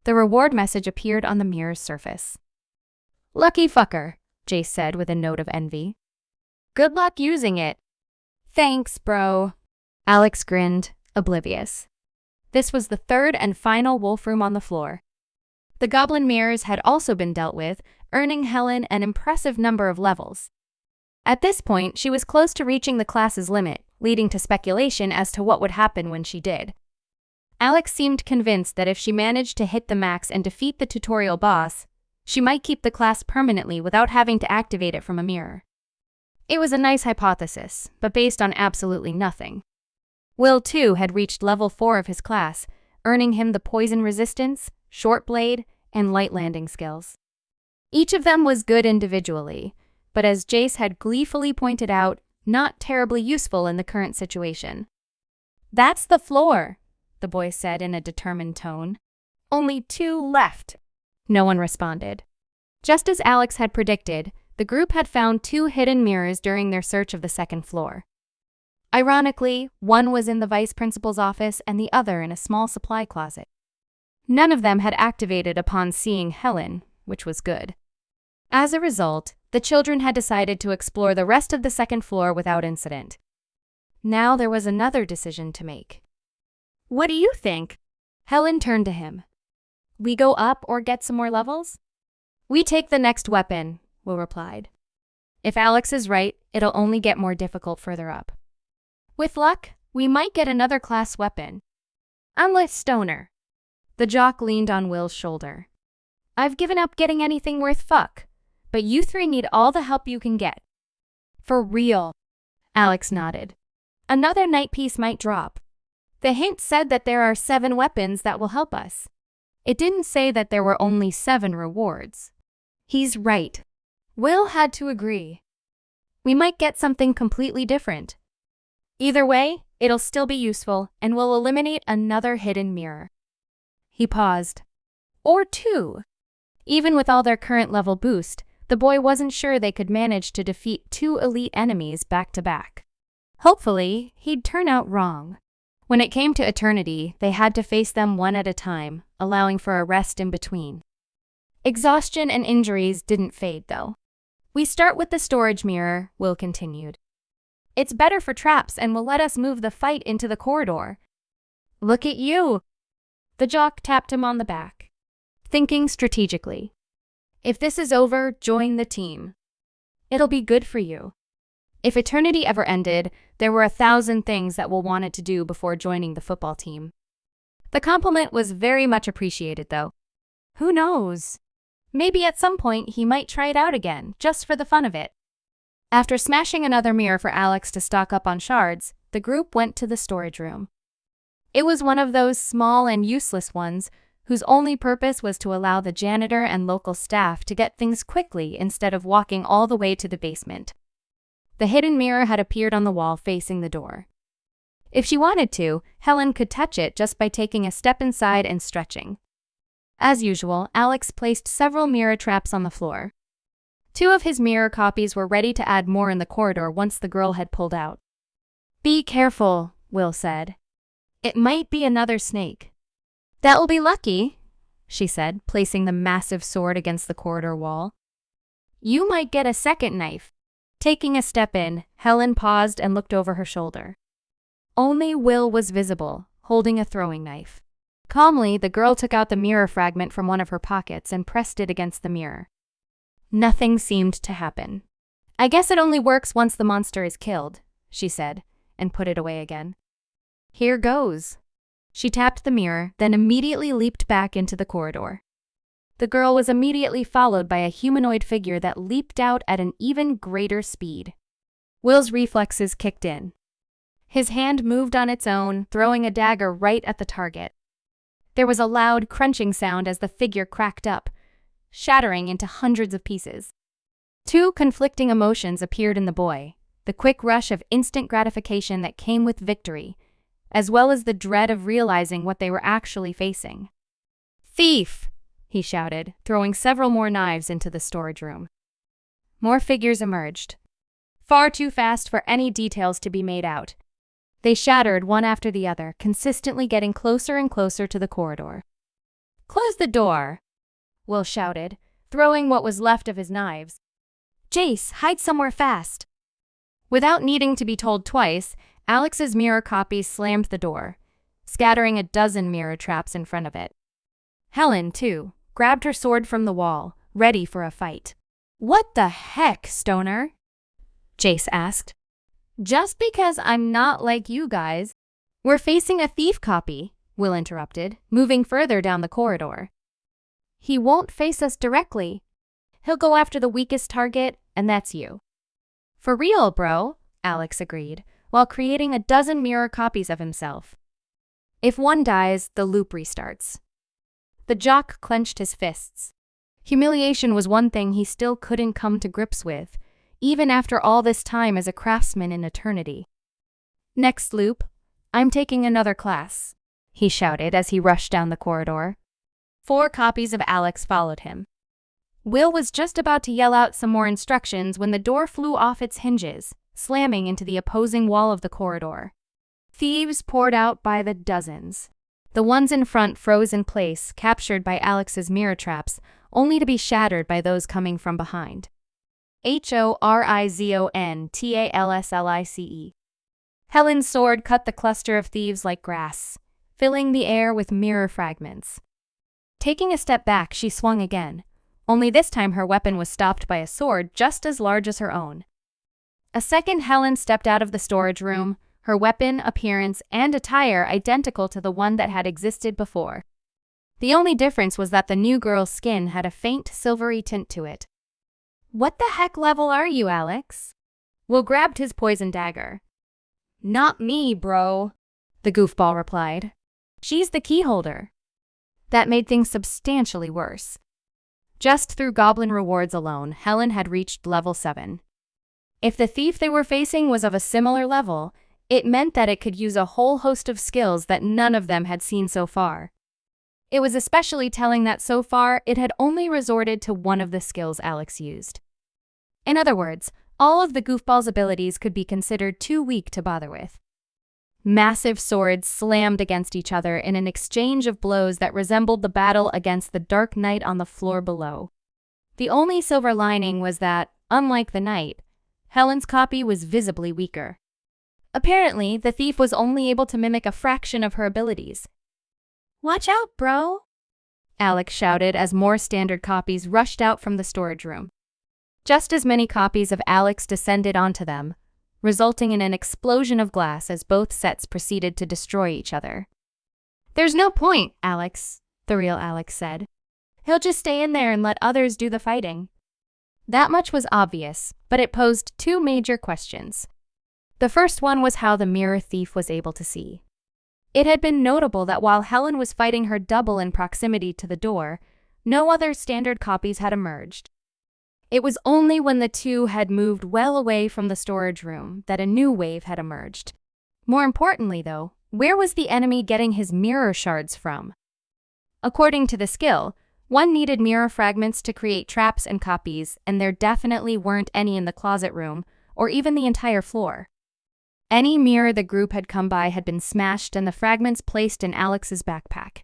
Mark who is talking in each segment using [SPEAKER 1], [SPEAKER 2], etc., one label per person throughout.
[SPEAKER 1] The reward message appeared on the mirror's surface. "Lucky fucker," Jace said with a note of envy. "Good luck using it." "Thanks, bro." Alex grinned, oblivious. This was the third and final wolf room on the floor. The goblin mirrors had also been dealt with, earning Helen an impressive number of levels. At this point, she was close to reaching the class's limit, leading to speculation as to what would happen when she did. Alex seemed convinced that if she managed to hit the max and defeat the tutorial boss, she might keep the class permanently without having to activate it from a mirror. It was a nice hypothesis, but based on absolutely nothing. Will, too, had reached level 4 of his class, earning him the poison resistance, short blade, and light landing skills. Each of them was good individually, but as Jace had gleefully pointed out, not terribly useful in the current situation. "That's the floor," the boy said in a determined tone. "Only 2 left." No one responded. Just as Alex had predicted, the group had found 2 hidden mirrors during their search of the second floor. Ironically, one was in the vice principal's office and the other in a small supply closet. None of them had activated upon seeing Helen, which was good. As a result, the children had decided to explore the rest of the second floor without incident. Now there was another decision to make. "What do you think?" Helen turned to him. "We go up or get some more levels?" "We take the next weapon," Will replied. "If Alex is right, it'll only get more difficult further up. With luck, we might get another class weapon." "Unless Stoner." The jock leaned on Will's shoulder. "I've given up getting anything worth fuck, but you 3 need all the help you can get." "For real." Alex nodded. "Another night piece might drop. The hint said that there are 7 weapons that will help us. It didn't say that there were only 7 rewards." "He's right." Will had to agree. "We might get something completely different. Either way, it'll still be useful and will eliminate another hidden mirror." He paused. "Or 2. Even with all their current level boost, the boy wasn't sure they could manage to defeat 2 elite enemies back to back. Hopefully, he'd turn out wrong. When it came to eternity, they had to face them one at a time, allowing for a rest in between. Exhaustion and injuries didn't fade, though. "We start with the storage mirror," Will continued. "It's better for traps and will let us move the fight into the corridor." "Look at you!" The jock tapped him on the back. "Thinking strategically. If this is over, join the team. It'll be good for you." If eternity ever ended, there were 1,000 things that Will wanted to do before joining the football team. The compliment was very much appreciated, though. Who knows? Maybe at some point he might try it out again, just for the fun of it. After smashing another mirror for Alex to stock up on shards, the group went to the storage room. It was one of those small and useless ones whose only purpose was to allow the janitor and local staff to get things quickly instead of walking all the way to the basement. The hidden mirror had appeared on the wall facing the door. If she wanted to, Helen could touch it just by taking a step inside and stretching. As usual, Alex placed several mirror traps on the floor. 2 of his mirror copies were ready to add more in the corridor once the girl had pulled out. "Be careful," Will said. "It might be another snake." "That'll be lucky," she said, placing the massive sword against the corridor wall. "You might get a second knife." Taking a step in, Helen paused and looked over her shoulder. Only Will was visible, holding a throwing knife. Calmly, the girl took out the mirror fragment from one of her pockets and pressed it against the mirror. Nothing seemed to happen. "I guess it only works once the monster is killed," she said, and put it away again. "Here goes." She tapped the mirror, then immediately leaped back into the corridor. The girl was immediately followed by a humanoid figure that leaped out at an even greater speed. Will's reflexes kicked in. His hand moved on its own, throwing a dagger right at the target. There was a loud crunching sound as the figure cracked up, shattering into hundreds of pieces. 2 conflicting emotions appeared in the boy: the quick rush of instant gratification that came with victory, as well as the dread of realizing what they were actually facing. "Thief!" he shouted, throwing several more knives into the storage room. More figures emerged. Far too fast for any details to be made out. They shattered one after the other, consistently getting closer and closer to the corridor. Close the door, Will shouted, throwing what was left of his knives. Jace, hide somewhere fast. Without needing to be told twice, Alex's mirror copy slammed the door, scattering a dozen mirror traps in front of it. Helen, too, grabbed her sword from the wall, ready for a fight. What the heck, Stoner? Jace asked. Just because I'm not like you guys. We're facing a thief copy, Will interrupted, moving further down the corridor. He won't face us directly. He'll go after the weakest target, and that's you. For real, bro, Alex agreed, while creating a dozen mirror copies of himself. If one dies, the loop restarts. The jock clenched his fists. Humiliation was one thing he still couldn't come to grips with, even after all this time as a craftsman in eternity. Next loop, I'm taking another class, he shouted as he rushed down the corridor. 4 copies of Alex followed him. Will was just about to yell out some more instructions when the door flew off its hinges, slamming into the opposing wall of the corridor. Thieves poured out by the dozens. The ones in front froze in place, captured by Alex's mirror traps, only to be shattered by those coming from behind. HORIZONTALSLICE. Helen's sword cut the cluster of thieves like grass, filling the air with mirror fragments. Taking a step back, she swung again, only this time her weapon was stopped by a sword just as large as her own. A second, Helen stepped out of the storage room, her weapon, appearance, and attire identical to the one that had existed before. The only difference was that the new girl's skin had a faint silvery tint to it. What the heck level are you, Alex? Will grabbed his poison dagger. Not me, bro, the goofball replied. She's the key holder. That made things substantially worse. Just through goblin rewards alone, Helen had reached level 7. If the thief they were facing was of a similar level, it meant that it could use a whole host of skills that none of them had seen so far. It was especially telling that so far it had only resorted to one of the skills Alex used. In other words, all of the goofball's abilities could be considered too weak to bother with. Massive swords slammed against each other in an exchange of blows that resembled the battle against the Dark Knight on the floor below. The only silver lining was that, unlike the knight, Helen's copy was visibly weaker. Apparently, the thief was only able to mimic a fraction of her abilities. Watch out, bro! Alex shouted as more standard copies rushed out from the storage room. Just as many copies of Alex descended onto them, resulting in an explosion of glass as both sets proceeded to destroy each other. There's no point, Alex, the real Alex said. He'll just stay in there and let others do the fighting. That much was obvious, but it posed 2 major questions. The first one was how the mirror thief was able to see. It had been notable that while Helen was fighting her double in proximity to the door, no other standard copies had emerged. It was only when the two had moved well away from the storage room that a new wave had emerged. More importantly, though, where was the enemy getting his mirror shards from? According to the skill, one needed mirror fragments to create traps and copies, and there definitely weren't any in the closet room, or even the entire floor. Any mirror the group had come by had been smashed and the fragments placed in Alex's backpack.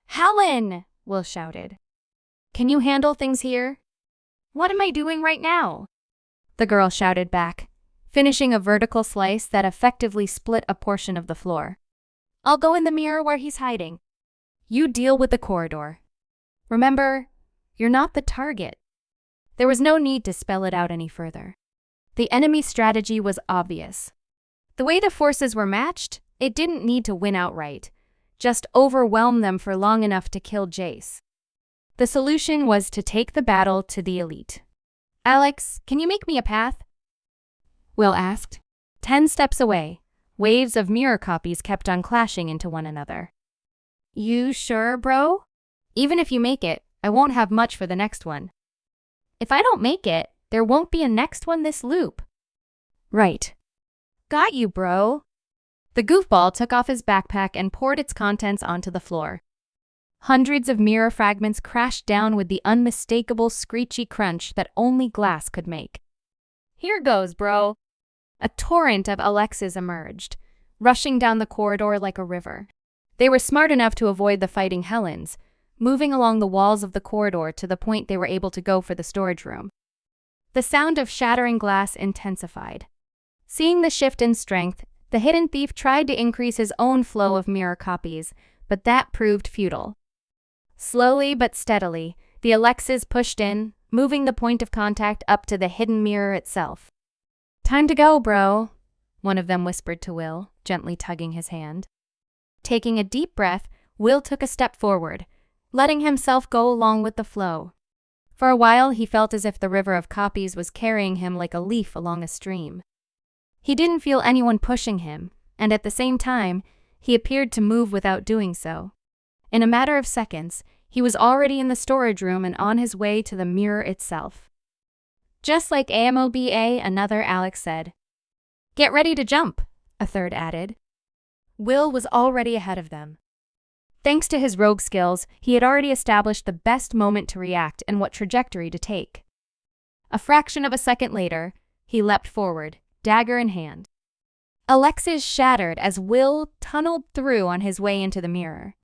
[SPEAKER 1] Helen! Will shouted. Can you handle things here? What am I doing right now? The girl shouted back, finishing a vertical slice that effectively split a portion of the floor. I'll go in the mirror where he's hiding. You deal with the corridor. Remember, you're not the target. There was no need to spell it out any further. The enemy's strategy was obvious. The way the forces were matched, it didn't need to win outright, just overwhelm them for long enough to kill Jace. The solution was to take the battle to the elite. Alex, can you make me a path? Will asked. 10 steps away, waves of mirror copies kept on clashing into one another. You sure, bro? Even if you make it, I won't have much for the next one. If I don't make it, there won't be a next one this loop. Right. Got you, bro. The goofball took off his backpack and poured its contents onto the floor. Hundreds of mirror fragments crashed down with the unmistakable screechy crunch that only glass could make. Here goes, bro. A torrent of Alexes emerged, rushing down the corridor like a river. They were smart enough to avoid the fighting Helens, moving along the walls of the corridor to the point they were able to go for the storage room. The sound of shattering glass intensified. Seeing the shift in strength, the hidden thief tried to increase his own flow of mirror copies, but that proved futile. Slowly but steadily, the Alexas pushed in, moving the point of contact up to the hidden mirror itself. "Time to go, bro," one of them whispered to Will, gently tugging his hand. Taking a deep breath, Will took a step forward, letting himself go along with the flow. For a while, he felt as if the river of copies was carrying him like a leaf along a stream. He didn't feel anyone pushing him, and at the same time, he appeared to move without doing so. In a matter of seconds, he was already in the storage room and on his way to the mirror itself. "Just like AMOBA," another Alex said. "Get ready to jump," a third added. Will was already ahead of them. Thanks to his rogue skills, he had already established the best moment to react and what trajectory to take. A fraction of a second later, he leapt forward, dagger in hand. Alexis shattered as Will tunneled through on his way into the mirror.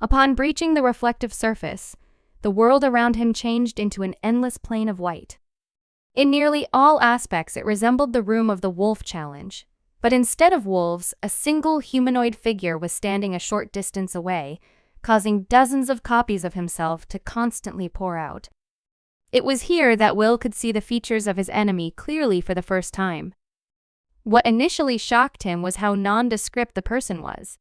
[SPEAKER 1] Upon breaching the reflective surface, the world around him changed into an endless plain of white. In nearly all aspects, it resembled the room of the wolf challenge. But instead of wolves, a single humanoid figure was standing a short distance away, causing dozens of copies of himself to constantly pour out. It was here that Will could see the features of his enemy clearly for the first time. What initially shocked him was how nondescript the person was.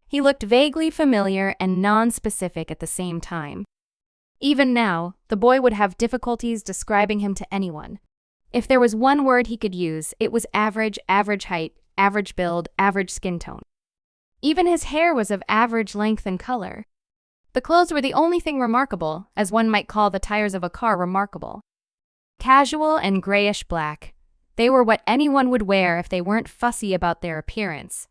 [SPEAKER 1] He looked vaguely familiar and non-specific at the same time. Even now, the boy would have difficulties describing him to anyone. If there was one word he could use, it was average, average height, average build, average skin tone. Even his hair was of average length and color. The clothes were the only thing remarkable, as one might call the tires of a car remarkable. Casual and grayish black, they were what anyone would wear if they weren't fussy about their appearance.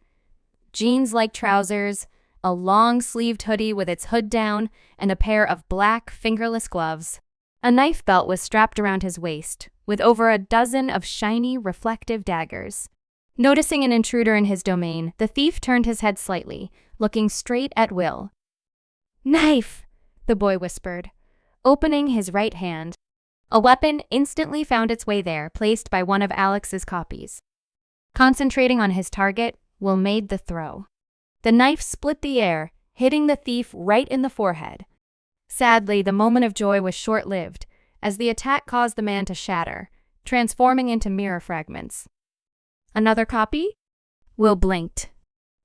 [SPEAKER 1] Jeans-like trousers, a long-sleeved hoodie with its hood down, and a pair of black, fingerless gloves. A knife belt was strapped around his waist, with over a dozen of shiny, reflective daggers. Noticing an intruder in his domain, the thief turned his head slightly, looking straight at Will. "Knife," the boy whispered, opening his right hand. A weapon instantly found its way there, placed by one of Alex's copies. Concentrating on his target, Will made the throw. The knife split the air, hitting the thief right in the forehead. Sadly, the moment of joy was short-lived, as the attack caused the man to shatter, transforming into mirror fragments. "Another copy?" Will blinked.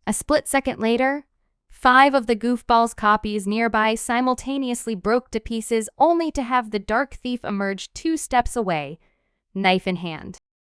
[SPEAKER 1] A split second later, 5 of the goofball's copies nearby simultaneously broke to pieces, only to have the dark thief emerge 2 steps away, knife in hand.